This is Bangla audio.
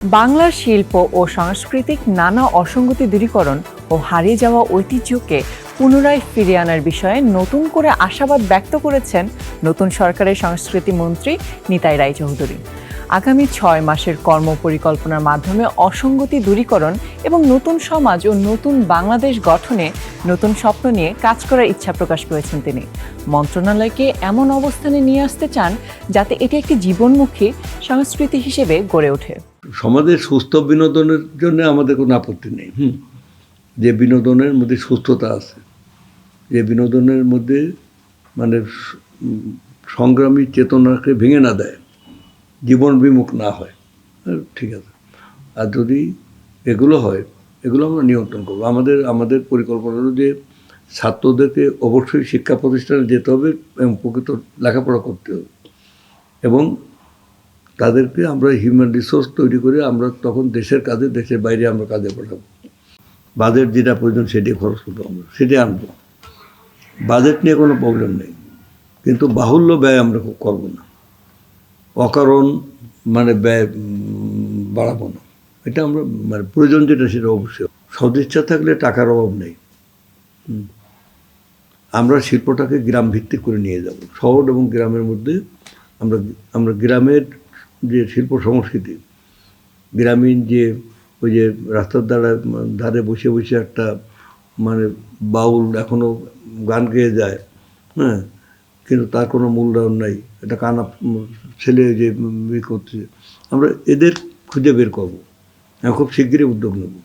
বাংলার শিল্প ও সাংস্কৃতিক নানা অসঙ্গতি দূরীকরণ ও হারিয়ে যাওয়া ঐতিহ্যকে পুনরায় ফিরিয়ে আনার বিষয়ে নতুন করে আশাবাদ ব্যক্ত করেছেন নতুন সরকারের সংস্কৃতি মন্ত্রী নিতাই রায়চৌধুরী। আগামী 6 মাসের কর্মপরিকল্পনার মাধ্যমে অসঙ্গতি দূরীকরণ এবং নতুন সমাজ ও নতুন বাংলাদেশ গঠনে নতুন স্বপ্ন নিয়ে কাজ করার ইচ্ছা প্রকাশ করেছেন তিনি। মন্ত্রণালয়কে এমন অবস্থানে নিয়ে আসতে চান যাতে এটি একটি জীবনমুখী সংস্কৃতি হিসেবে গড়ে ওঠে। সমাজের সুস্থ বিনোদনের জন্য আমাদের কোনো আপত্তি নেই। যে বিনোদনের মধ্যে সুস্থতা আছে, যে বিনোদনের মধ্যে মানে সংগ্রামী চেতনাকে ভেঙে না দেয়, জীবন বিমুখ না হয়, ঠিক আছে। আর যদি এগুলো হয়, এগুলো আমরা নিয়ন্ত্রণ করবো। আমাদের পরিকল্পনা হলো যে ছাত্রদেরকে অবশ্যই শিক্ষা প্রতিষ্ঠানে যেতে হবে এবং প্রকৃত লেখাপড়া করতে হবে, এবং তাদেরকে আমরা হিউম্যান রিসোর্স তৈরি করে আমরা তখন দেশের কাজে, দেশের বাইরে আমরা কাজে পাঠাবো। বাজেট যেটা প্রয়োজন সেটি খরচ করবো, আমরা সেটি আনবো। বাজেট নিয়ে কোনো প্রবলেম নেই, কিন্তু বাহুল্য ব্যয় আমরা করবো না, অকারণ মানে ব্যয় বাড়াবো না। এটা আমরা মানে প্রয়োজন যেটা সেটা অবশ্যই। সদিচ্ছা থাকলে টাকার অভাব নেই। আমরা শিল্পটাকে গ্রাম ভিত্তিক করে নিয়ে যাব। শহর এবং গ্রামের মধ্যে আমরা গ্রামের যে শিল্প সংস্কৃতি, গ্রামীণ যে ওই যে রাস্তার ধারে বসে বসে একটা মানে বাউল এখনও গান গেয়ে যায়, কিন্তু তার কোনো মূল্যায়ন নাই, এটা কানা ছেলে যে করছে, আমরা এদের খুঁজে বের করবো। আমি খুব শিগগিরই উদ্যোগ নেব।